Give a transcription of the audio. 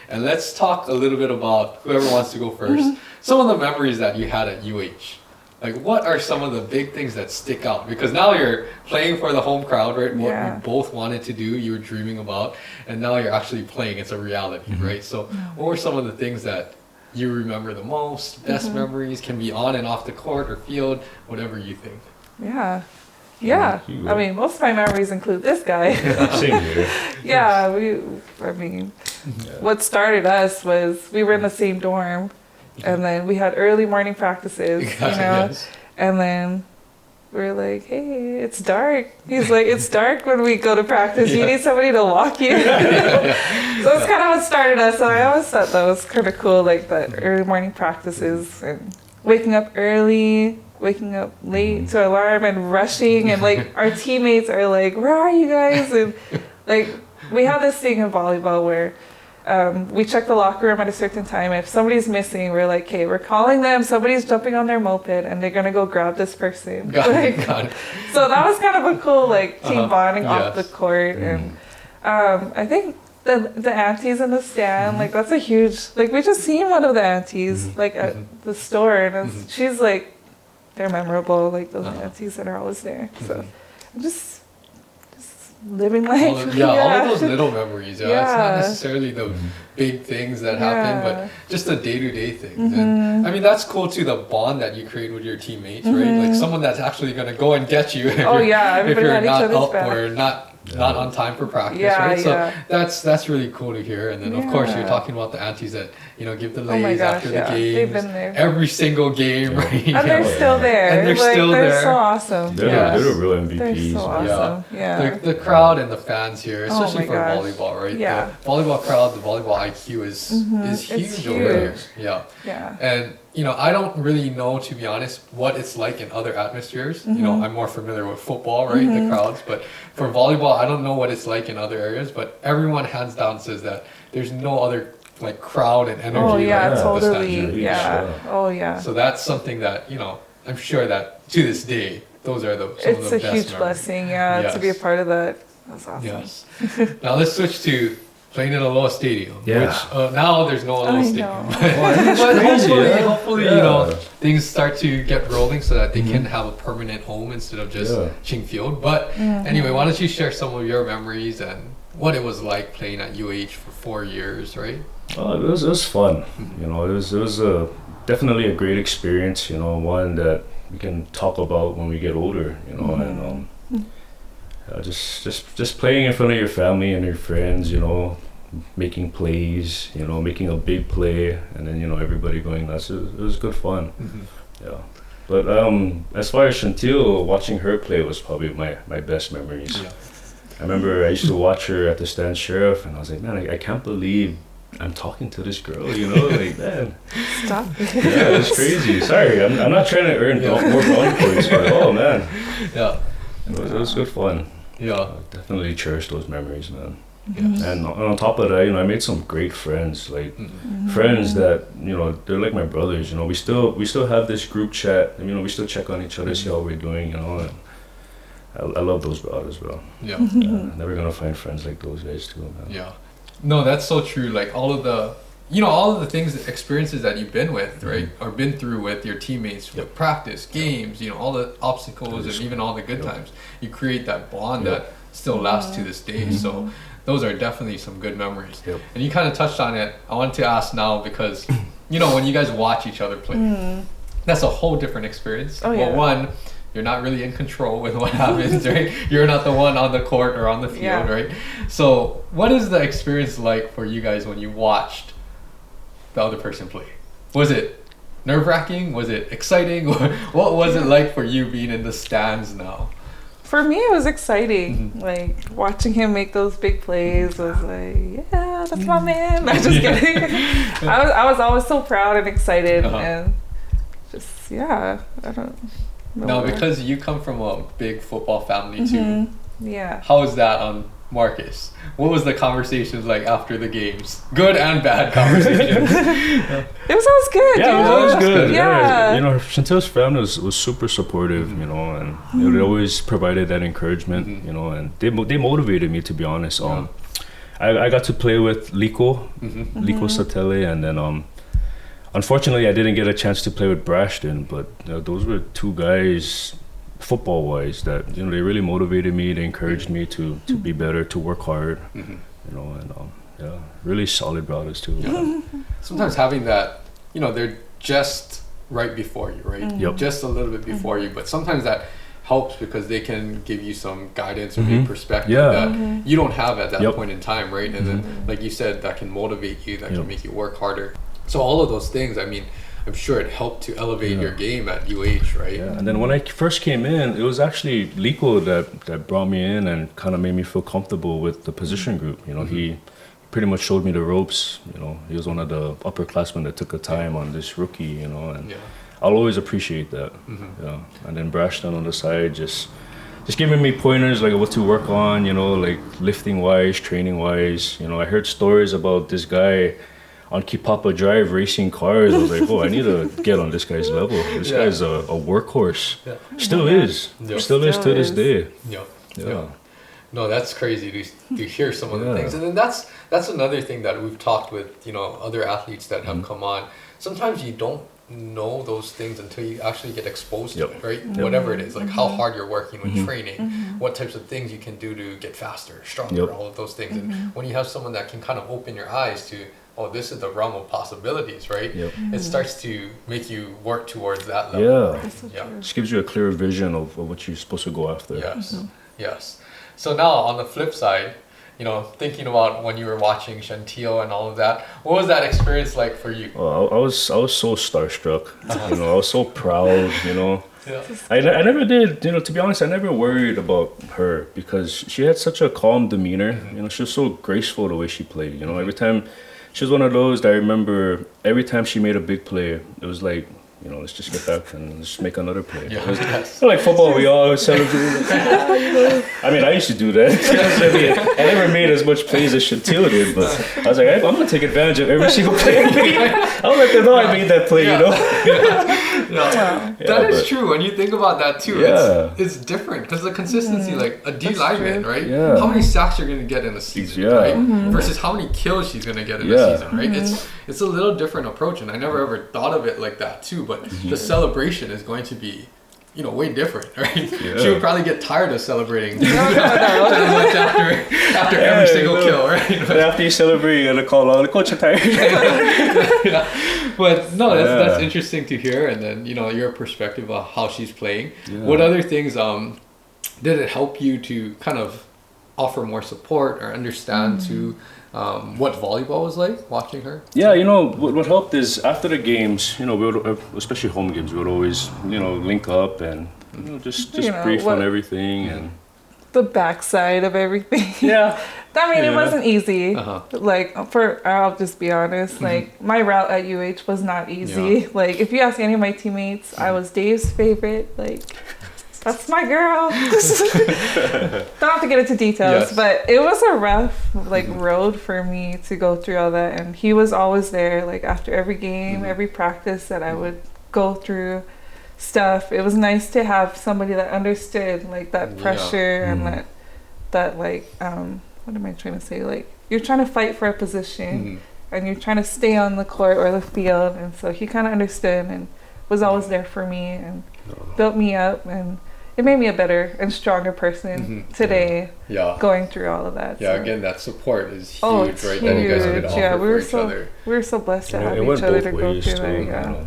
And let's talk a little bit about whoever wants to go first. Some of the memories that you had at UH. Like, what are some of the big things that stick out? Because now you're playing for the home crowd, right? What you both wanted to do, you were dreaming about, and now you're actually playing. It's a reality, right? So what were some of the things that you remember the most? Best memories, can be on and off the court or field, whatever you think. Yeah. I mean, most of my memories include this guy. Same here. What started us was we were in the same dorm. And then we had early morning practices, and then we were like, hey, it's dark. He's like, it's dark when we go to practice. You need somebody to walk you. So it's kind of what started us. So I always thought that was kind of cool, like the early morning practices and waking up early, waking up late to alarm and rushing. And like our teammates are like, where are you guys? And like we have this thing in volleyball where we check the locker room at a certain time. If somebody's missing, we're like, okay, we're calling them. Somebody's jumping on their moped and they're going to go grab this person. Got it. So that was kind of a cool like team bonding off the court. And I think the aunties in the stand, like that's a huge, like we just seen one of the aunties like at the store and she's like, they're memorable, like those aunties that are always there. So I'm just living life. All of those little memories. It's not necessarily the big things that happen, but just the day-to-day things. And I mean, that's cool too, the bond that you create with your teammates, right? Like someone that's actually going to go and get you if you're not up or not on time for practice, right? So that's really cool to hear. And then of course you're talking about the aunties that give the lays after the game. They've been there every single game, right? And they're still there. And they're still there. They're so awesome. They're the real MVPs. They're so awesome. The crowd and the fans here, especially for volleyball, right? The volleyball crowd, the volleyball IQ is huge over here. And I don't really know, to be honest, what it's like in other atmospheres. I'm more familiar with football, right? The crowds, but for volleyball, I don't know what it's like in other areas. But everyone hands down says that there's no other like crowd and energy. Totally. So that's something that I'm sure that to this day, those are some of the best memories. It's a huge blessing, to be a part of that. That's awesome. Yes. Now let's switch to playing in Aloha Stadium, which now there's no Aloha Stadium. But hopefully, things start to get rolling so that they can have a permanent home instead of just Ching Field. But anyway, why don't you share some of your memories and what it was like playing at UH for 4 years, right? It was fun. It was definitely a great experience. One that we can talk about when we get older. And just playing in front of your family and your friends. Making plays. Making a big play, and then everybody going nuts. It was good fun. But as far as Chanteal, watching her play was probably my best memories. I remember I used to watch her at the stand sheriff, and I was like, man, I can't believe I'm talking to this girl, like, man. Stop. It's crazy. Sorry, I'm not trying to earn more brownie points, but oh man. It was good fun. I definitely cherish those memories, man. And on top of that, I made some great friends, like friends that they're like my brothers. We still have this group chat. We still check on each other, see how we're doing. And I love those brothers, bro. Never gonna find friends like those guys too, man. No, that's so true. Like all of the things, experiences that you've been with, right, or been through with your teammates, with practice, games, all the obstacles and even all the good times, you create that bond that still lasts to this day. So those are definitely some good memories. And you kind of touched on it. I wanted to ask now because, when you guys watch each other play, that's a whole different experience. One, you're not really in control with what happens, right? You're not the one on the court or on the field, right? So what is the experience like for you guys when you watched the other person play? Was it nerve-wracking? Was it exciting? What was it like for you being in the stands now? For me, it was exciting. Like watching him make those big plays was like, that's my man. I'm just kidding. I was always so proud and excited, and just I don't know. Now, because you come from a big football family too, Yeah. How was that on Marcus? What was the conversations like after the games? Good and bad conversations. It was always good. Yeah, it was always good. Yeah. You know, Chanteal's family was super supportive, you know, and they always provided that encouragement, you know, and they motivated me, to be honest. I got to play with Liko Satele, and then unfortunately I didn't get a chance to play with Brashton, but those were two guys football wise that they really motivated me, they encouraged me to be better, to work hard, and really solid brothers too. Sometimes having that, they're just right before you, right? Just a little bit before you, but sometimes that helps because they can give you some guidance or maybe perspective that you don't have at that point in time, right? And then, like you said, that can motivate you, that can make you work harder. So all of those things, I mean, I'm sure it helped to elevate your game at UH, right? Yeah, and then when I first came in, it was actually Liko that brought me in and kind of made me feel comfortable with the position group. He pretty much showed me the ropes. He was one of the upperclassmen that took a time on this rookie, and I'll always appreciate that. And then Brashton on the side, just giving me pointers like what to work on, like lifting wise, training wise. I heard stories about this guy on Kipapa Drive racing cars. I was like, I need to get on this guy's level. This guy's a workhorse. Still is to this day. No, that's crazy to hear some of the things. And then that's another thing that we've talked with, other athletes that have come on. Sometimes you don't know those things until you actually get exposed to it, right? Whatever it is, like how hard you're working with training, what types of things you can do to get faster, stronger, all of those things. And when you have someone that can kind of open your eyes to, this is the realm of possibilities, right? It starts to make you work towards that level. Just gives you a clearer vision of what you're supposed to go after. Yes. So now on the flip side, thinking about when you were watching Chanteal and all of that, what was that experience like for you? I was so starstruck. I was so proud. I never did. To be honest, I never worried about her because she had such a calm demeanor. She was so graceful the way she played. Every time she was one of those that I remember. Every time she made a big play, it was like, let's just get back and just make another play. It was like football, we all celebrate. I mean, I used to do that. I never made as much plays as Chanteal did, but I was like, I'm going to take advantage of every single play I made. I'll let them know I made that play, That is true. When you think about that too, it's different because the consistency, like a D lineman, right? How many sacks you're going to get in a season, right? Versus how many kills she's going to get in a season, right? It's a little different approach, and I never ever thought of it like that too. But the celebration is going to be, way different, right? She would probably get tired of celebrating after every single kill, right? But after you celebrate, you're gonna call out the coach tired. But no, that's interesting to hear, and then your perspective of how she's playing. What other things did it help you to kind of offer more support or understand to what volleyball was like watching her? What helped is after the games, we would, especially home games, we would always link up and just brief on everything and the backside of everything. It wasn't easy. Like I'll just be honest, like my route at UH was not easy. Like if you ask any of my teammates, I was Dave's favorite. Like that's my girl. Don't have to get into details, but it was a rough road for me to go through all that. And he was always there, like after every game, every practice that I would go through stuff. It was nice to have somebody that understood like that pressure and that what am I trying to say? Like you're trying to fight for a position and you're trying to stay on the court or the field. And so he kind of understood and was always there for me and built me up, and it made me a better and stronger person today going through all of that. Again, that support is huge, right? That you guys could offer for each other. We were so blessed to have each other to go through that.